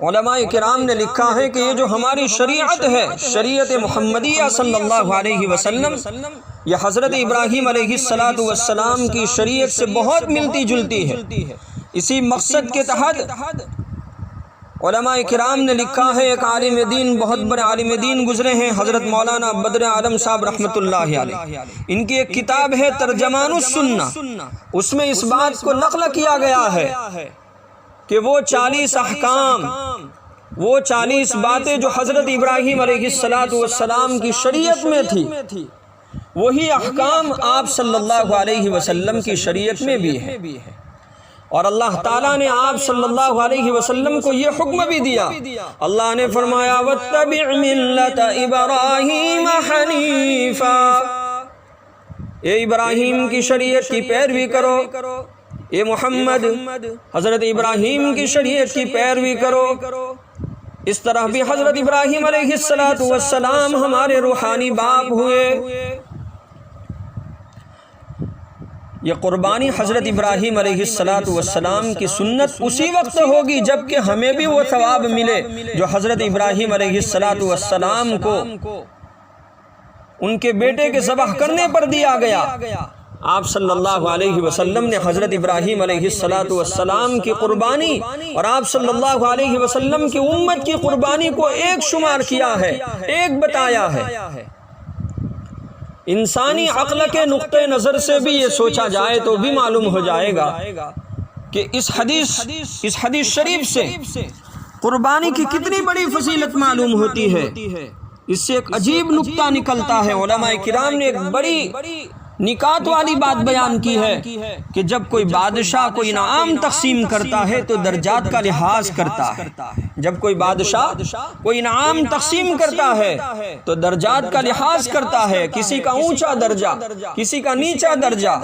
علماء کرام نے لکھا ہے کہ یہ جو ہماری شریعت ہے، شریعت محمدیہ صلی اللہ علیہ وسلم، یہ حضرت ابراہیم علیہ السلام کی شریعت سے بہت ملتی جلتی ہے۔ اسی مقصد کے تحت علماء کرام نے لکھا ہے، ایک عالم دین، بہت بڑے عالم دین گزرے ہیں، حضرت مولانا بدر عالم صاحب رحمۃ اللہ علیہ، ان کی ایک کتاب ہے ترجمان السنہ، اس میں اس بات کو نقل کیا گیا ہے کہ وہ 40 احکام، وہ 40 باتیں جو حضرت ابراہیم علیہ السلام کی شریعت میں تھی، وہی احکام آپ صلی اللہ علیہ وسلم کی شریعت میں بھی ہے۔ اور اللہ تعالیٰ نے آپ صلی اللہ علیہ وسلم کو یہ حکم بھی دیا، اللہ نے فرمایا وَاتَّبِعْ مِلَّةَ إِبْرَاهِيمَ حَنِيفًا، اے ابراہیم کی شریعت کی پیروی کرو، اے محمد حضرت ابراہیم کی شریعت کی پیروی کرو۔ اس طرح بھی حضرت ابراہیم علیہ السلام ہمارے روحانی باپ ہوئے۔ یہ قربانی حضرت ابراہیم علیہ السلام کی سنت اسی وقت ہوگی جب کہ ہمیں بھی وہ ثواب ملے جو حضرت ابراہیم علیہ السلام کو ان کے بیٹے کے ذبح کرنے پر دیا گیا۔ آپ صلی اللہ علیہ وسلم نے حضرت ابراہیم علیہ السلام کی قربانی اور آپ صلی اللہ علیہ وسلم کی امت کی قربانی کو ایک شمار کیا ہے، ایک بتایا ہے۔ انسانی عقل کے نقطہ نظر سے بھی یہ سوچا جائے تو بھی معلوم ہو جائے گا کہ اس حدیث شریف سے قربانی کی کتنی بڑی فضیلت معلوم ہوتی ہے۔ اس سے ایک عجیب نقطہ نکلتا ہے، علماء کرام نے ایک بڑی نکات والی بات بیان کی ہے کہ جب کوئی بادشاہ کوئی انعام تقسیم کرتا ہے تو درجات کا لحاظ کرتا ہے۔ جب کوئی بادشاہ کوئی انعام تقسیم کرتا ہے تو درجات کا لحاظ کرتا ہے، کسی کا اونچا درجہ، کسی کا نیچا درجہ،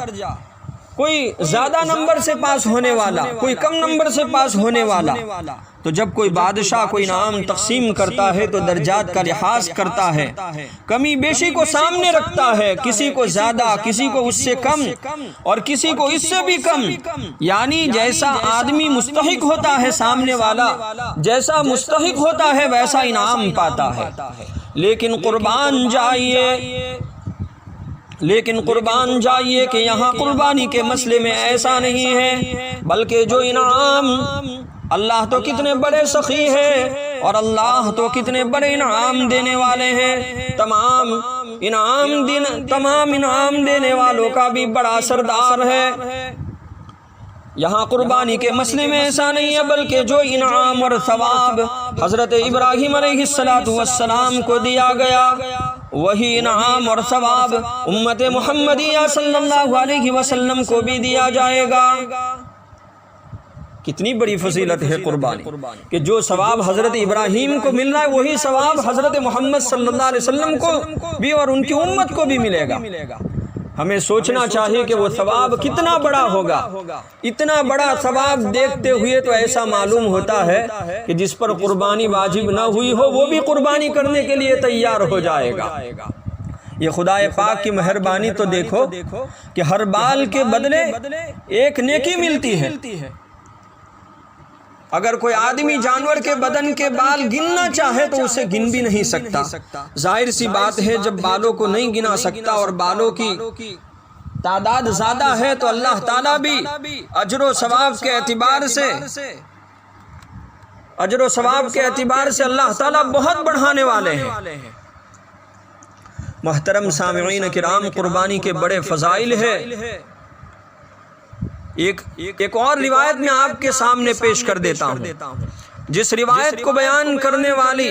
کوئی زیادہ نمبر سے پاس ہونے والا، کوئی کم نمبر سے پاس ہونے والا۔ تو جب کوئی بادشاہ کوئی انعام تقسیم کرتا ہے تو درجات کا لحاظ کرتا ہے، کمی بیشی کو سامنے رکھتا ہے، کسی کو زیادہ، کسی کو اس سے کم اور کسی کو اس سے بھی کم، یعنی جیسا آدمی مستحق ہوتا ہے سامنے والا، جیسا مستحق ہوتا ہے ویسا انعام پاتا ہے۔ لیکن قربان جائیے کہ یہاں قربانی کے مسئلے میں ایسا نہیں ہے، بلکہ جو انعام، اللہ تو کتنے بڑے سخی ہے اور اللہ تو کتنے بڑے انعام دینے والے ہیں۔ تمام انعام دینے والوں کا بھی بڑا سردار ہے۔ یہاں قربانی کے مسئلے میں ایسا نہیں ہے، بلکہ جو انعام اور ثواب حضرت ابراہیم علیہ السلام کو دیا گیا، وہی انعام اور ثواب امت محمدیہ صلی اللہ علیہ وسلم کو بھی دیا جائے گا۔ کتنی بڑی فضیلت ہے قربانی کہ جو ثواب حضرت ابراہیم کو مل رہا ہے وہی ثواب حضرت محمد صلی اللہ علیہ وسلم کو بھی اور ان کی امت کو بھی ملے گا۔ ہمیں سوچنا چاہیے کہ وہ ثواب کتنا بڑا ہوگا۔ اتنا بڑا ثواب دیکھتے ہوئے تو ایسا معلوم ہوتا ہے کہ جس پر قربانی واجب نہ ہوئی ہو وہ بھی قربانی کرنے کے لیے تیار ہو جائے گا۔ یہ خدائے پاک کی مہربانی تو دیکھو کہ ہر بال کے بدلے ایک نیکی ملتی ہے۔ اگر کوئی آدمی جانور کے بدن کے بال گننا چاہے تو اسے گن بھی نہیں سکتا۔ ظاہر سی بات ہے جب بالوں کو نہیں گنا سکتا اور بالوں کی تعداد زیادہ ہے تو اللہ تعالیٰ بھی اجر و ثواب کے اعتبار سے اللہ تعالیٰ بہت بڑھانے والے ہیں۔ محترم سامعین کرام، قربانی کے بڑے فضائل ہیں۔ ایک اور روایت میں آپ کے سامنے پیش کر دیتا ہوں، جس روایت کو بیان کرنے والی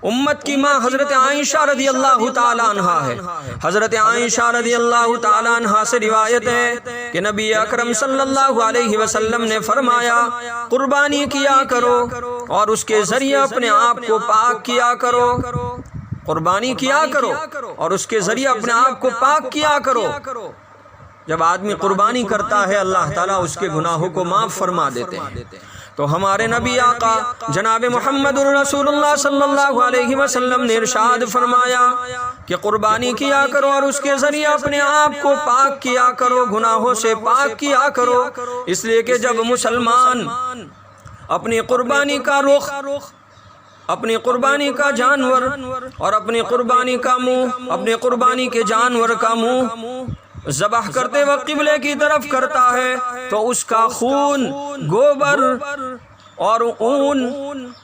امت کی ماں حضرت عائشہ رضی اللہ تعالی عنہا ہے۔ حضرت عائشہ رضی اللہ تعالی عنہا سے روایت ہے کہ نبی اکرم صلی اللہ علیہ وسلم نے فرمایا، قربانی کیا کرو اور اس کے ذریعے اپنے آپ کو پاک کیا کرو۔ قربانی کیا کرو اور اس کے ذریعے اپنے آپ کو پاک کیا کرو۔ جب آدمی قربانی کرتا ہے اللہ تعالیٰ اس کے گناہوں کو معاف فرما دیتے ہیں۔ تو ہمارے نبی آقا جناب محمد رسول اللہ صلی اللہ علیہ وسلم نے ارشاد فرمایا کہ قربانی کیا کرو اور اس کے ذریعے اپنے آپ کو پاک کیا کرو، گناہوں سے پاک کیا کرو، اس لیے کہ جب مسلمان اپنی قربانی کا رخ، اپنی قربانی کا جانور اور اپنی قربانی کا منہ، اپنے قربانی کے جانور کا منہ ذبح کرتے وقت قبلے کی طرف کرتا ہے تو اس کا خون، گوبر اور اون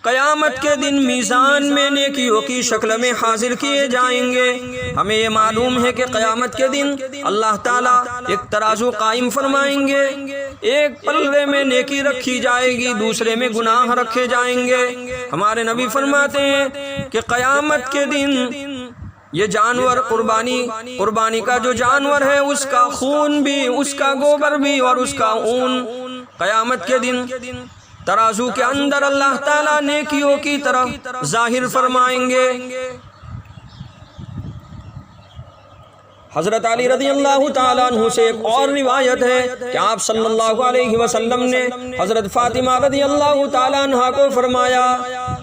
قیامت کے دن میزان میں نیکیوں کی شکل میں حاضر کیے جائیں گے۔ ہمیں یہ معلوم ہے کہ قیامت کے دن اللہ تعالیٰ ایک ترازو قائم فرمائیں گے، ایک پلڑے میں نیکی رکھی جائے گی، دوسرے میں گناہ رکھے جائیں گے۔ ہمارے نبی فرماتے ہیں کہ قیامت کے دن یہ جانور قربانی کا جو جانور ہے اس کا خون بھی، اس کا گوبر بھی اور اس کا اون قیامت کے دن ترازو کے اندر اللہ تعالیٰ نیکیوں کی طرف ظاہر فرمائیں گے۔ حضرت علی رضی اللہ تعالیٰ عنہ سے ایک اور روایت ہے کہ آپ صلی اللہ علیہ وسلم نے حضرت فاطمہ رضی اللہ تعالیٰ عنہ کو فرمایا،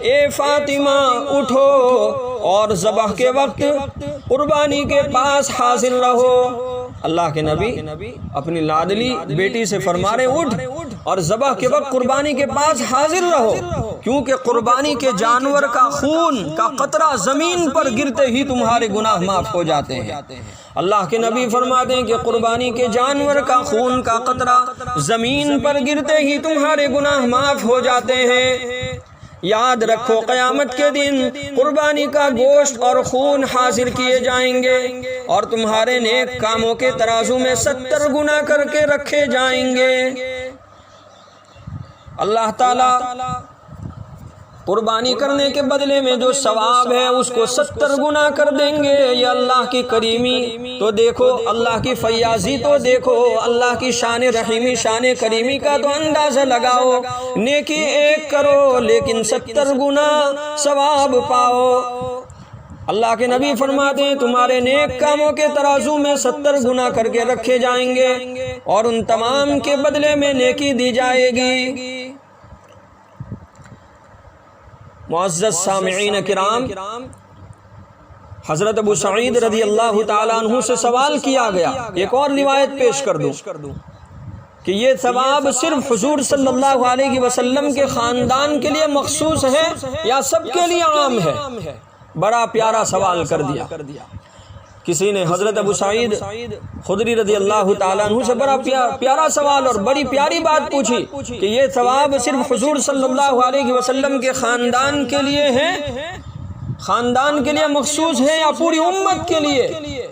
اے فاطمہ اٹھو اور ذبح کے وقت قربانی کے پاس حاضر رہو۔ اللہ کے نبی اپنی لاڈلی بیٹی سے فرما رہے اٹھ اور ذبح کے وقت قربانی کے پاس حاضر رہو، کیونکہ قربانی کے جانور کا خون کا قطرہ زمین پر گرتے ہی تمہارے گناہ معاف ہو جاتے ہیں۔ اللہ کے نبی فرماتے ہیں کہ قربانی کے جانور کا خون کا قطرہ زمین پر گرتے ہی تمہارے گناہ معاف ہو جاتے ہیں۔ یاد رکھو قیامت کے دن قربانی کا گوشت اور خون حاضر کیے جائیں گے اور تمہارے نیک کاموں کے ترازو میں 70 گنا کر کے رکھے جائیں گے۔ اللہ تعالیٰ قربانی کرنے کے بدلے میں جو ثواب ہے اس کو 70 گنا کر دیں گے۔ یہ اللہ کی کریمی تو دیکھو، اللہ کی فیاضی تو دیکھو، اللہ کی شان رحیمی، شان کریمی کا تو اندازہ لگاؤ۔ نیکی ایک کرو لیکن 70 گنا ثواب پاؤ۔ اللہ کے نبی فرماتے ہیں تمہارے نیک کاموں کے ترازو میں 70 گنا کر کے رکھے جائیں گے اور ان تمام کے بدلے میں نیکی دی جائے گی۔ معزز سامعین کرام، حضرت ابو سعید رضی اللہ تعالیٰ عنہ سے سوال کیا گیا، ایک اور روایت پیش کر دوں کہ یہ ثواب صرف حضور صلی اللہ علیہ وسلم کے خاندان کے لیے مخصوص ہے یا سب کے لیے عام ہے؟ بڑا پیارا سوال کر دیا۔ کسی نے حضرت ابو سعید خدری رضی اللہ تعالیٰ عنہ سے بڑا پیارا سوال اور بڑی پیاری بات پوچھی کہ یہ ثواب صرف حضور صلی اللہ علیہ وسلم کے خاندان کے لیے ہے، خاندان کے لیے مخصوص ہے یا پوری امت کے لیے؟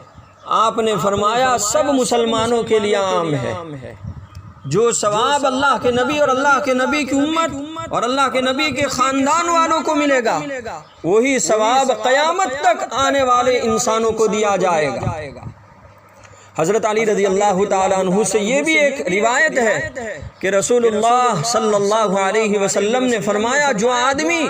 آپ نے فرمایا سب مسلمانوں کے لیے عام ہے۔ جو ثواب اللہ کے نبی اور اللہ کے نبی کی امت اور اللہ کے نبی کے خاندان والوں کو ملے گا، وہی ثواب قیامت تک آنے والے انسانوں کو دیا جائے گا۔ حضرت علی رضی اللہ تعالیٰ عنہ سے یہ بھی ایک روایت ہے کہ رسول اللہ صلی اللہ علیہ وسلم نے فرمایا جو آدمی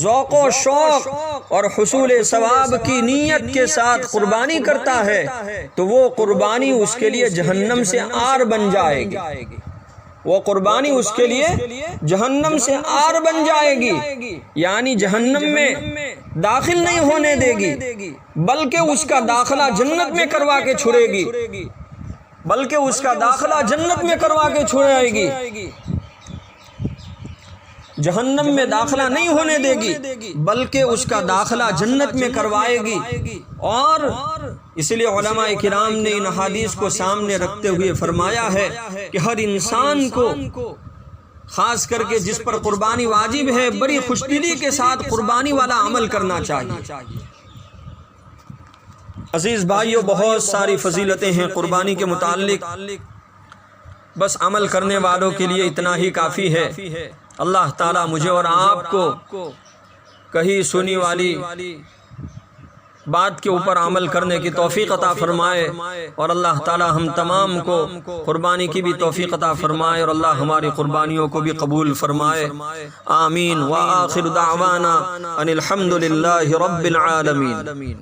ذوق و شوق اور حصول ثواب کی نیت کے ساتھ قربانی کرتا ہے تو وہ قربانی اس کے لیے جہنم سے آر بن جائے گی، وہ قربانی اس کے لیے جہنم سے آر بن جائے گی، یعنی جہنم میں داخل نہیں ہونے دے گی بلکہ اس کا داخلہ جنت میں کروا کے چھڑے گی، بلکہ اس کا داخلہ جنت میں کروا کے چھڑائے گی، جہنم میں داخلہ نہیں ہونے دے گی بلکہ اس کا داخلہ جنت میں کروائے گی۔ اور اس لیے علماء کرام نے ان حدیث کو سامنے رکھتے ہوئے فرمایا ہے کہ ہر انسان کو، خاص کر کے جس پر قربانی واجب ہے، بڑی خوشدلی کے ساتھ قربانی والا عمل کرنا چاہیے۔ عزیز بھائیو، بہت ساری فضیلتیں ہیں قربانی کے متعلق، بس عمل کرنے والوں کے لیے اتنا ہی کافی ہے۔ اللہ تعالیٰ مجھے اور آپ کو کہیں سنی والی بات کے اوپر عمل کرنے کی توفیق عطا فرمائے، اور اللہ تعالیٰ ہم تمام کو قربانی کی بھی توفیق عطا فرمائے، اور اللہ ہماری قربانیوں کو بھی قبول فرمائے، آمین۔ وآخر دعوانا ان الحمد للہ رب العالمین۔